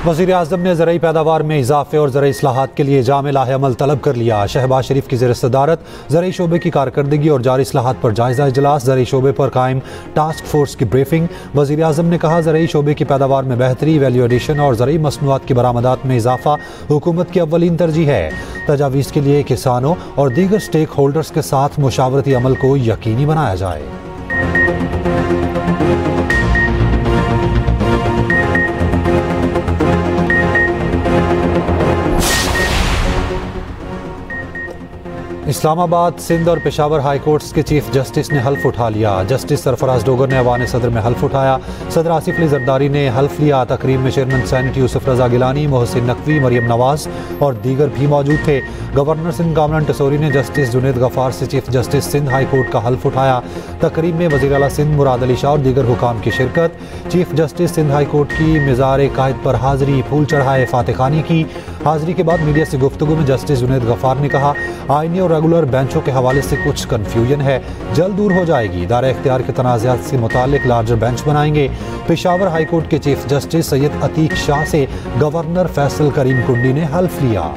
वज़ीर आज़म ने ज़रई पैदावार में इजाफे और ज़रई इस्लाहात के लिए जामे लाहेअमल तलब कर लिया। शहबाज शरीफ की ज़ेर सदारत ज़रई शोबे की कारकर्दगी और जारी इस्लाहात पर जायज़ा इजलास, ज़रई शोबे पर कायम टास्क फोर्स की ब्रीफिंग। वज़ीर आज़म ने कहा, ज़रई शोबे की पैदावार में बेहतरी, वैल्यू एडिशन और ज़रई मसनूआत की बरामदात में इजाफा हुकूमत की अव्वलीन तरजीह है। तजावीज़ के लिए किसानों और दीगर स्टेक होल्डर्स के साथ मुशावरती अमल को यकीनी बनाया जाए। इस्लामाबाद, सिंध और पेशावर हाई कोर्ट्स के चीफ जस्टिस ने हल्फ उठा लिया। जस्टिस सरफराज डोगर ने अवान सदर में हल्फ उठाया। सदर आसिफ अली जरदारी ने हल्फ लिया। तकरीब में चेयरमैन सेनेट यूसुफ रजा गिलानी, मोहसिन नकवी, मरियम नवाज और दीगर भी मौजूद थे। गवर्नर सिंध कामरान टसोरी ने जस्टिस जुनेद गफार से chief justice Sindh high court का हल्फ उठाया। तकरीब में वज़ीर आला सिंध मुराद अली शाह और दीगर हुकाम की शिरकत। Chief justice Sindh high court की मिज़ार कायद पर हाजिरी, फूल चढ़ाए, फातिखानी की। हाजिरी के बाद मीडिया से गुफ्तगू में जस्टिस जुनेद गफार ने कहा, आईनी और रेगुलर बेंचों के हवाले से कुछ कन्फ्यूजन है, जल्द दूर हो जाएगी। दायरा इख्तियार के तनाज़ात से मुतालिक लार्जर बेंच बनाएंगे। पेशावर हाई कोर्ट के चीफ जस्टिस सैयद अतीक शाह से गवर्नर फैसल करीम कुंडी ने हल्फ लिया।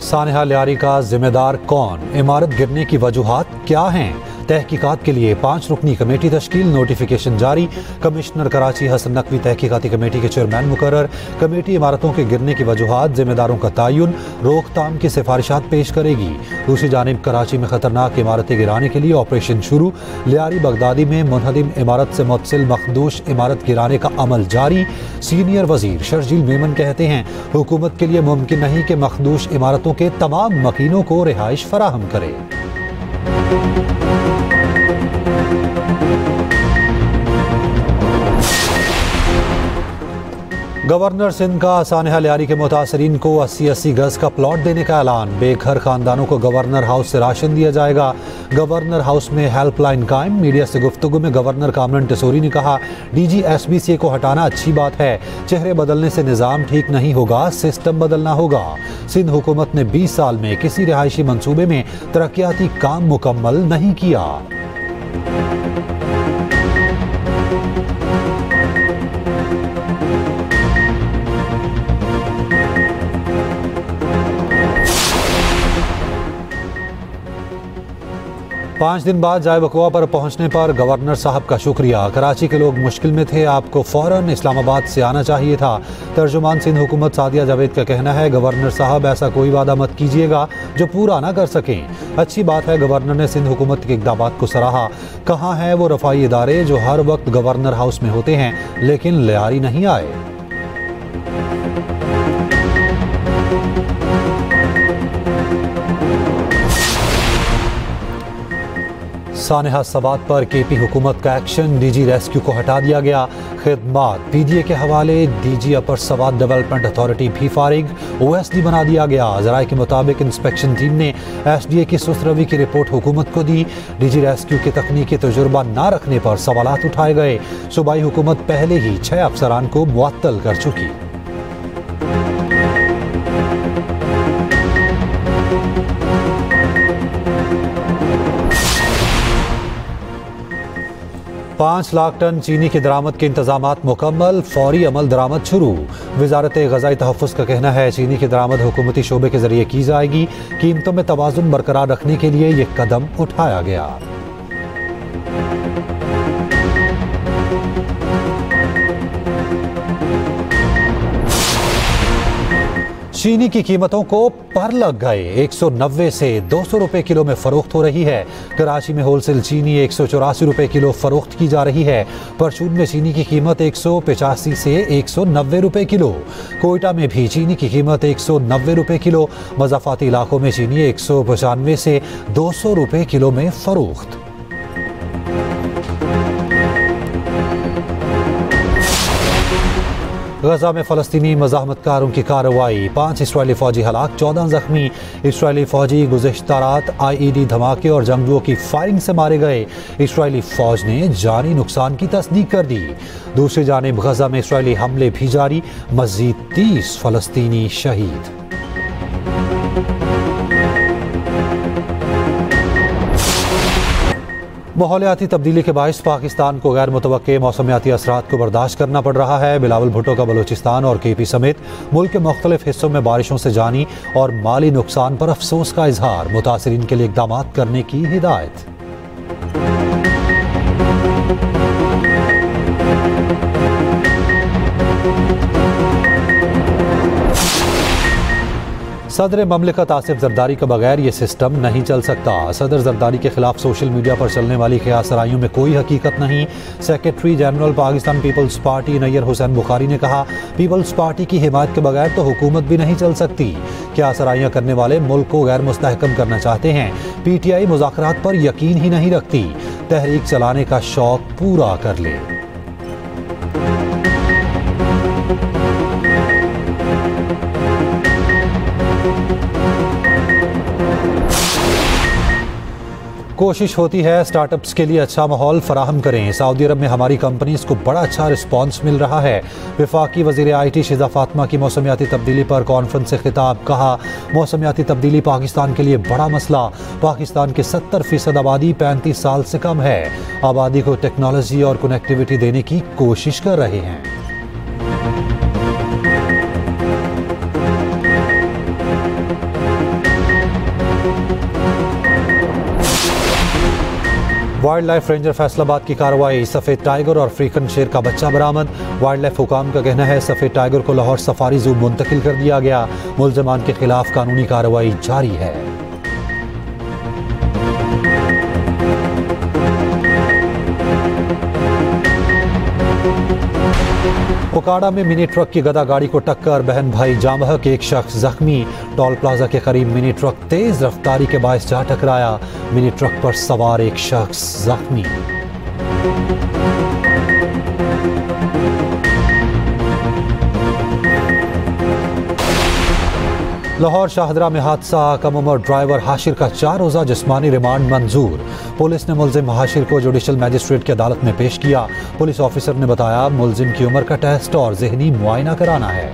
सानिहा लियारी का जिम्मेदार कौन? इमारत गिरने की वजूहात क्या हैं? तहकीकात के लिए 5 रुकनी कमेटी तश्कील, नोटिफिकेशन जारी। कमिश्नर कराची हसन नकवी तहकीकाती कमेटी के चेयरमैन मुकर्रर। कमेटी इमारतों के गिरने की वजूहात, जिम्मेदारों का तयन, रोकथाम की सिफारिशात पेश करेगी। दूसरी जानिब कराची में खतरनाक इमारतें गिराने के लिए ऑपरेशन शुरू। लियारी बगदादी में मुनहदिम इमारत से मुत्तसिल मखदूश इमारत गिराने का अमल जारी। सीनियर वजीर शर्जील मेमन कहते हैं, हुकूमत के लिए मुमकिन नहीं कि मखदूश इमारतों के तमाम मकीनों को रिहाइश फराहम करे। गवर्नर सिंध का सानिहा लियारी के मुतासरीन को 80-80 गज का प्लॉट देने का ऐलान। बेघर खानदानों को गवर्नर हाउस से राशन दिया जाएगा। गवर्नर हाउस में हेल्पलाइन कायम। मीडिया से गुफ्तगू में गवर्नर कामरान टसोरी ने कहा, DG SBCA को हटाना अच्छी बात है, चेहरे बदलने से निज़ाम ठीक नहीं होगा, सिस्टम बदलना होगा। सिंध हुकूमत ने 20 साल में किसी रिहायशी मंसूबे में तरक्याती काम मुकम्मल नहीं किया। पाँच दिन बाद जाए वक़वा पर पहुंचने पर गवर्नर साहब का शुक्रिया। कराची के लोग मुश्किल में थे, आपको फ़ौरन इस्लामाबाद से आना चाहिए था। तर्जुमान सिंध हुकूमत सादिया जावेद का कहना है, गवर्नर साहब ऐसा कोई वादा मत कीजिएगा जो पूरा ना कर सकें। अच्छी बात है, गवर्नर ने सिंध हुकूमत के इक़दामात को सराहा। कहाँ हैं वो रफ़ाई इदारे जो हर वक्त गवर्नर हाउस में होते हैं लेकिन लियारी नहीं आए? सानिहा सवात पर KP हुकूमत का एक्शन, DG रेस्क्यू को हटा दिया गया। खिदमात PDA के हवाले DG अपर सवात डेवलपमेंट अथॉरिटी भी फारिग, OSD बना दिया गया। ज़राए के मुताबिक इंस्पेक्शन टीम ने SDA की सुस्तरवी की रिपोर्ट हुकूमत को दी। DG रेस्क्यू के तकनीकी तजुर्बा ना रखने पर सवालात उठाए गए। सूबाई हुकूमत पहले ही 6 अफसरान को मुअत्तल कर चुकी। $5 लाख टन चीनी की दरामद के इंतजामात मुकम्मल, फौरी अमल दरामद शुरू। वजारत ग़ज़ाई तहफ़्फ़ुज़ का कहना है, चीनी की दरामद हुकूमती शोबे के जरिए की जाएगी। कीमतों में तवाज़ुन बरकरार रखने के लिए यह कदम उठाया गया। चीनी की कीमतों को पर लग गए। 190 से 200 रुपए किलो में फरोख्त हो रही है। कराची में होलसेल चीनी 184 रुपए किलो फरोख्त की जा रही है। परचून में चीनी की कीमत 185 से 190 रुपए किलो। कोयटा में भी चीनी की कीमत 190 रुपए किलो। मज़ाफ़ाती इलाकों में चीनी 195 से 200 रुपए किलो में फरोख्त। गजा में फ़लस्तीनी मज़ाहमतकारों की कार्रवाई, 5 इसराइली फ़ौजी हलाक, 14 ज़ख्मी। इसराइली फ़ौजी गुज़िश्ता रात IED धमाके और जंगजुओं की फायरिंग से मारे गए। इसराइली फ़ौज ने जानी नुकसान की तस्दीक कर दी। दूसरी जानिब गजा में इसराइली हमले भी जारी, मज़ीद 30 फ़लस्तीनी शहीद। माहौलियाती तब्दीली के बाइस पाकिस्तान को गैर मुतवक्के मौसमियाती असरात को बर्दाश्त करना पड़ रहा है। बिलावल भुट्टो का बलूचिस्तान और KP समेत मुल्क के मुख्तलिफ हिस्सों में बारिशों से जानी और माली नुकसान पर अफसोस का इजहार, मुतासिरीन के लिए इक़दाम करने की हिदायत। सदर ममलिकत आसिफ जरदारी के बगैर ये सिस्टम नहीं चल सकता। सदर जरदारी के खिलाफ सोशल मीडिया पर चलने वाली क़ियासराइयों में कोई हकीकत नहीं। Secretary general Pakistan Peoples Party Nayyar Hussain Bukhari ने कहा, पीपल्स पार्टी की हिमायत के बगैर तो हुकूमत भी नहीं चल सकती। क़ियासराइयाँ करने वाले मुल्क को गैर मुस्तहकम करना चाहते हैं। PTI मुज़ाकरात पर यकीन ही नहीं रखती। तहरीक चलाने का शौक पूरा कर ले। कोशिश होती है स्टार्टअप्स के लिए अच्छा माहौल फराहम करें। सऊदी अरब में हमारी कंपनीज को बड़ा अच्छा रिस्पांस मिल रहा है। वफाकी वज़ीर IT शिजा फातिमा की मौसमियाती तब्दीली पर कॉन्फ्रेंस से खिताब, कहा मौसमियाती तब्दीली पाकिस्तान के लिए बड़ा मसला। पाकिस्तान की 70% आबादी 35 साल से कम है। आबादी को टेक्नोलॉजी और कनेक्टिविटी देने की कोशिश कर रहे हैं। वाइल्ड लाइफ रेंजर फैसलाबाद की कार्रवाई, सफ़ेद टाइगर और अफ्रीकन शेर का बच्चा बरामद। वाइल्ड लाइफ हुकाम का कहना है सफ़ेद टाइगर को लाहौर सफारी जू मुंतकिल कर दिया गया। मुल्ज़िमान के खिलाफ कानूनी कार्रवाई जारी है। ओकाड़ा में मिनी ट्रक की गदा गाड़ी को टक्कर, बहन भाई जाम बहक, एक शख्स जख्मी। टोल प्लाजा के करीब मिनी ट्रक तेज रफ्तारी के बायस जा टकराया। मिनी ट्रक पर सवार एक शख्स जख्मी। लाहौर शाहदरा में हादसा, कम उम्र ड्राइवर हाशिर का 4 रोज़ा जिस्मानी रिमांड मंजूर। पुलिस ने मुल्जिम हाशिर को जुडिशल मैजिस्ट्रेट की अदालत में पेश किया। पुलिस ऑफिसर ने बताया मुल्जिम की उम्र का टेस्ट और ज़हनी मुआयना कराना है।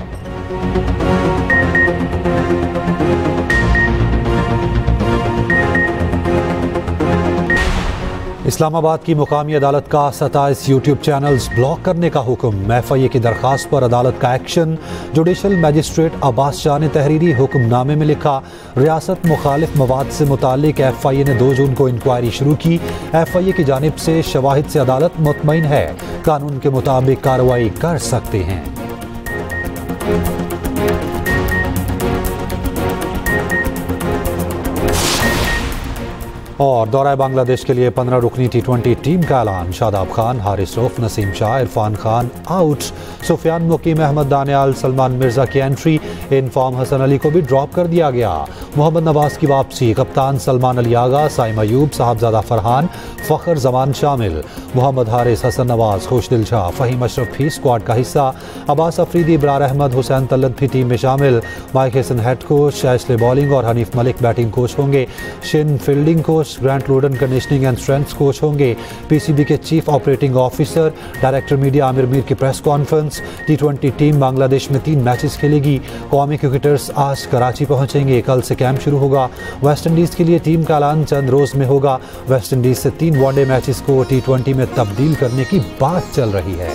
इस्लामाबाद की मुकामी अदालत का 27 YouTube चैनल्स ब्लॉक करने का हुक्म। FIA की दरख्वास्त पर अदालत का action. Judicial magistrate Abbas Shah ने तहरीरी हुक्मनामे में लिखा, रियासत मुखालिफ मवाद से मुतालिक FIA ने 2 जून को इंक्वायरी शुरू की। FIA की जानिब से शवाहिद से अदालत मुतमईन है, कानून के मुताबिक कार्रवाई कर सकते हैं। और दौरा बांग्लादेश के लिए 15 रुकनी T20 टीम का ऐलान। शादाब खान, हारिस रऊफ, नसीम शाह, इरफान खान आउट। सुफियान मुकीम, अहमद दानियाल, सलमान मिर्जा की entry. In form Hasan Ali को भी ड्रॉप कर दिया गया। मोहम्मद नवाज की वापसी, कप्तान सलमान अली आगा, साइम अयूब, साहबजादा फरहान, फ़खर जमान शामिल। मोहम्मद हारिस, हसन नवाज, खुशदिल शाह, फ़हीम अशरफ भी स्क्वाड का हिस्सा। अब्बास अफरीदी, इब्रार अहमद, हुसैन तल्लत भी टीम में शामिल। माइक हसन हेड कोच, शैसले बॉलिंग और हनीफ मलिक बैटिंग कोच होंगे। शिन fielding coach, Grant Luden conditioning and strengths coach होंगे। PCB के chief operating officer director media Aamir Mir की press conference. T20 team Bangladesh में 3 मैचेस खेलेगी। कौमी क्रिकेटर्स आज कराची पहुंचेंगे, कल से कैंप शुरू होगा। वेस्ट इंडीज़ के लिए टीम का ऐलान चंद रोज़ में होगा। वेस्ट इंडीज़ से 3 वनडे मैचेस को T20 में तब्दील करने की बात चल रही है।